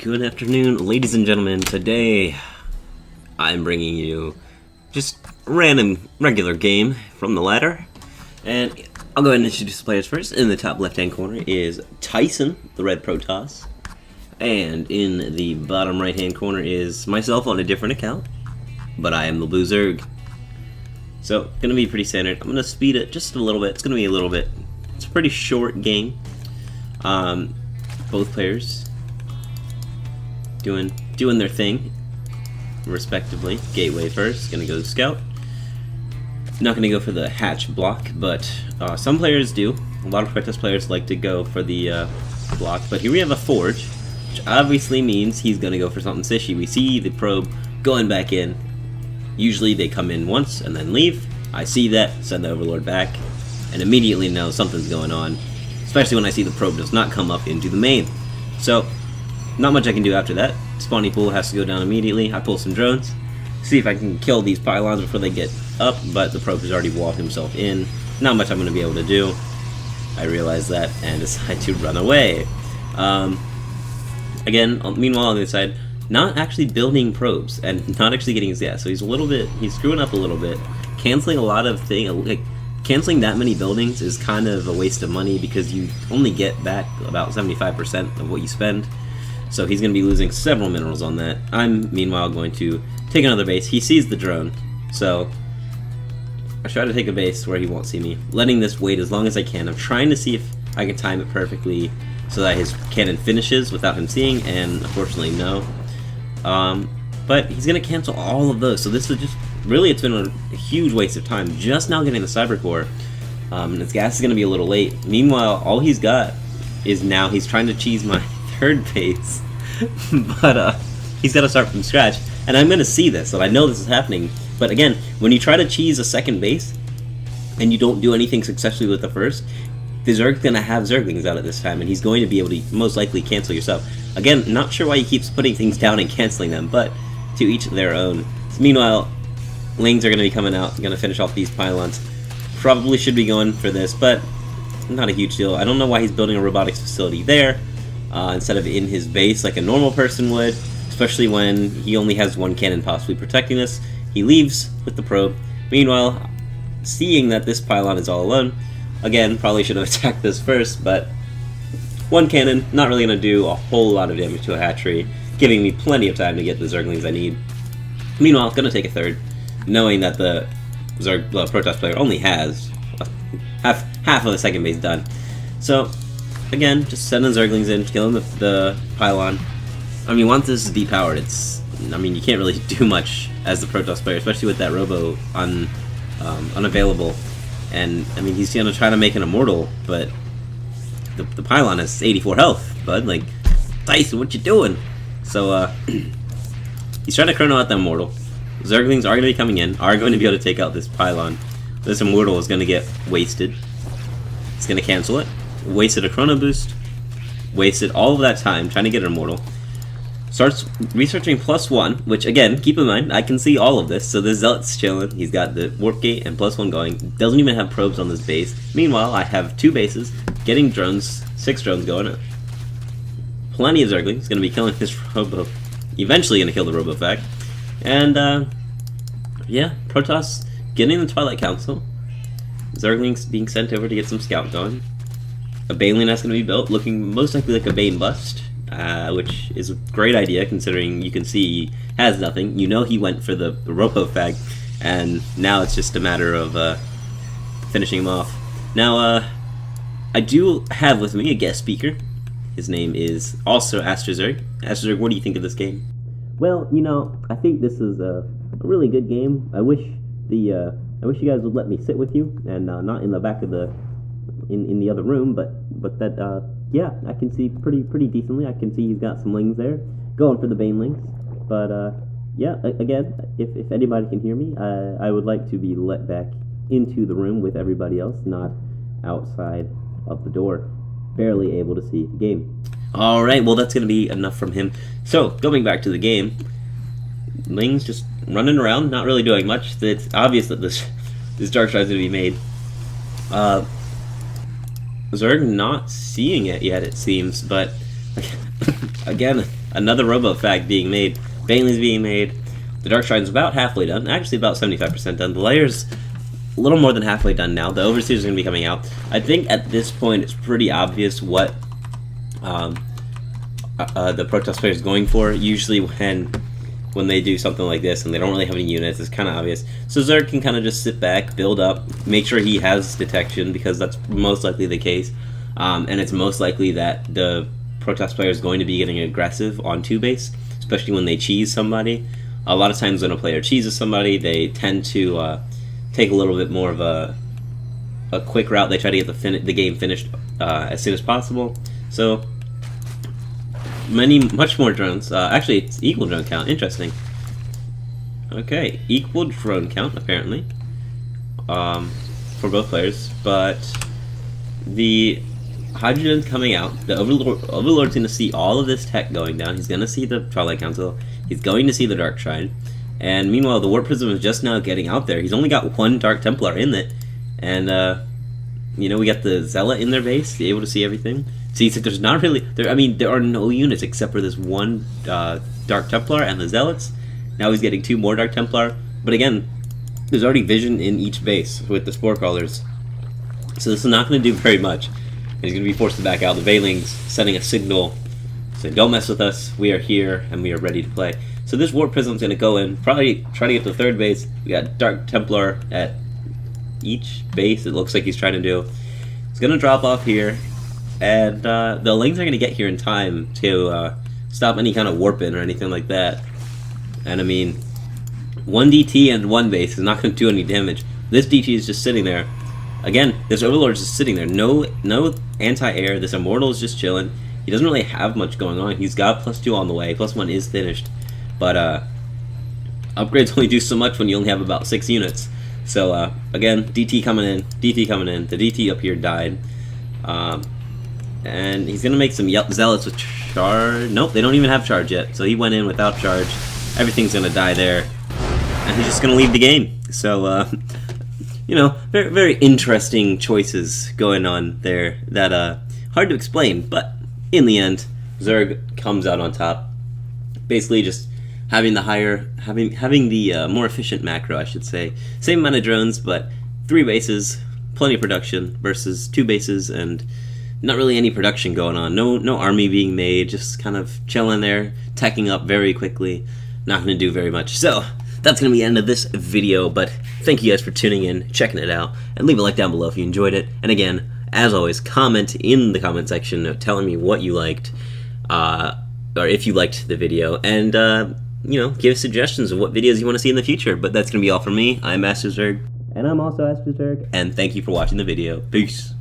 Good afternoon, ladies and gentlemen. Today, I'm bringing you just a random, regular game from the ladder. And I'll go ahead and introduce the players first. In the top left-hand corner is Tyson, the red Protoss. And in the bottom right-hand corner is myself on a different account, but I am the blue Zerg. So, gonna be pretty standard. I'm gonna speed it just a little bit. It's gonna be a little bit. It's a pretty short game. Both players doing their thing, respectively. Gateway first, gonna go Scout. Not gonna go for the hatch block, but some players do. A lot of Protoss players like to go for the block, but here we have a Forge, which obviously means he's gonna go for something sishy. We see the probe going back in. Usually they come in once and then leave. I see that, send the Overlord back, and immediately know something's going on, especially when I see the probe does not come up into the main. So, not much I can do after that. Spawning pool has to go down immediately. I pull some drones, see if I can kill these pylons before they get up, but the probe has already walled himself in. Not much I'm going to be able to do. I realize that and decide to run away. Again, meanwhile on the other side, not actually building probes and not actually getting his gas. So he's screwing up a little bit, canceling a lot of things. Like, canceling that many buildings is kind of a waste of money because you only get back about 75% of what you spend. So he's going to be losing several minerals on that. I'm, meanwhile, going to take another base. He sees the drone, so I try to take a base where he won't see me, letting this wait as long as I can. I'm trying to see if I can time it perfectly so that his cannon finishes without him seeing, and unfortunately, no. But he's going to cancel all of those, so this is just, really, it's been a huge waste of time just now getting the Cyber Core. His gas is going to be a little late. Meanwhile, all he's got is now he's trying to cheese my third base, but he's got to start from scratch, and I'm going to see this, so I know this is happening. But again, when you try to cheese a second base and you don't do anything successfully with the first, the Zerg's going to have Zerglings out at this time, and he's going to be able to most likely cancel yourself. Again, not sure why he keeps putting things down and canceling them, but to each their own. So meanwhile, Lings are going to be coming out, going to finish off these pylons. Probably should be going for this, but not a huge deal. I don't know why he's building a robotics facility there instead of in his base like a normal person would, especially when he only has one cannon possibly protecting this. He leaves with the probe. Meanwhile, seeing that this pylon is all alone, again, probably should have attacked this first, but one cannon, not really going to do a whole lot of damage to a hatchery, giving me plenty of time to get the Zerglings I need. Meanwhile, going to take a third, knowing that the Protoss player only has half of the second base done. So, again, just sending Zerglings in, killing the pylon. I mean, once this is depowered, you can't really do much as the Protoss player, especially with that Robo unavailable. And, I mean, he's going to try to make an immortal, but the pylon has 84 health, bud. Like, Tyson, what you doing? So, he's trying to chrono out the immortal. Zerglings are going to be coming in, are going to be able to take out this pylon. This immortal is going to get wasted. It's going to cancel it. Wasted a chrono boost. Wasted all of that time trying to get an immortal. Starts researching +1, which again, keep in mind, I can see all of this. So the Zealot's chilling. He's got the warp gate and +1 going. Doesn't even have probes on this base. Meanwhile, I have 2 bases, getting drones, 6 drones going. Plenty of Zerglings. Going to be killing this Robo. Eventually going to kill the Robo fact. And yeah, Protoss getting the Twilight Council. Zerglings being sent over to get some scout going. A Baneling that's going to be built, looking most likely like a Bane bust, which is a great idea considering you can see he has nothing. You know he went for the Robo Fag, and now it's just a matter of finishing him off. Now, I do have with me a guest speaker. His name is also AstroZerg. AstroZerg, what do you think of this game? Well, you know, I think this is a really good game. I wish you guys would let me sit with you and not in the back of in the other room, but that yeah, I can see pretty decently. I can see he's got some lings there, going for the Banelings. But yeah, again, if anybody can hear me, I would like to be let back into the room with everybody else, not outside of the door, barely able to see the game. Alright, well that's going to be enough from him. So, going back to the game, Ling's just running around, not really doing much. It's obvious that this Dark Stride's going to be made. Zerg not seeing it yet, it seems, but again, another Robo Fag being made. Baneley's being made. The Dark Shrine's about halfway done. Actually, about 75% done. The Layer's a little more than halfway done now. The Overseer's going to be coming out. I think at this point it's pretty obvious what the Protoss player is going for. Usually when they do something like this and they don't really have any units, it's kind of obvious. So Zerg can kind of just sit back, build up, make sure he has detection, because that's most likely the case. And it's most likely that the Protoss player is going to be getting aggressive on 2-base, especially when they cheese somebody. A lot of times when a player cheeses somebody, they tend to take a little bit more of a quick route. They try to get the game finished as soon as possible. So much more drones. Actually, it's equal drone count. Interesting. Okay, equal drone count apparently for both players, but the Hydrogen's coming out. The Overlord's going to see all of this tech going down. He's going to see the Twilight Council. He's going to see the Dark Shrine. And meanwhile, the Warp Prism is just now getting out there. He's only got one Dark Templar in it. And, you know, we got the Zealot in their base, able to see everything. See, so there's not really... there are no units except for this one Dark Templar and the Zealots. Now he's getting 2 more Dark Templar. But again, there's already vision in each base with the Spore Crawlers. So this is not going to do very much. And he's going to be forced to back out. The Veiling's sending a signal saying, don't mess with us, we are here, and we are ready to play. So this Warp Prism's going to go in, probably try to get to the 3rd base. We got Dark Templar at each base, it looks like he's trying to do. He's going to drop off here, and the Lings are going to get here in time to stop any kind of warping or anything like that. And I mean, 1 DT and 1 base is not going to do any damage. This DT is just sitting there. Again, this Overlord is just sitting there. No anti-air. This Immortal is just chilling. He doesn't really have much going on. He's got +2 on the way. +1 is finished. But upgrades only do so much when you only have about 6 units. So again, DT coming in. DT coming in. The DT up here died. And he's going to make some Zealots with charge. Nope, they don't even have charge yet. So he went in without charge. Everything's going to die there. And he's just going to leave the game. So, you know, very, very interesting choices going on there that hard to explain, but in the end, Zerg comes out on top. Basically, just having the more efficient macro, I should say. Same amount of drones, but 3 bases, plenty of production versus 2 bases and not really any production going on. No army being made, just kind of chilling there, teching up very quickly. Not going to do very much. So that's going to be the end of this video, but thank you guys for tuning in, checking it out, and leave a like down below if you enjoyed it. And again, as always, comment in the comment section telling me what you liked, or if you liked the video, and, you know, give suggestions of what videos you want to see in the future. But that's going to be all from me. I'm Master Zerg, and I'm also Master Zerg, and thank you for watching the video. Peace.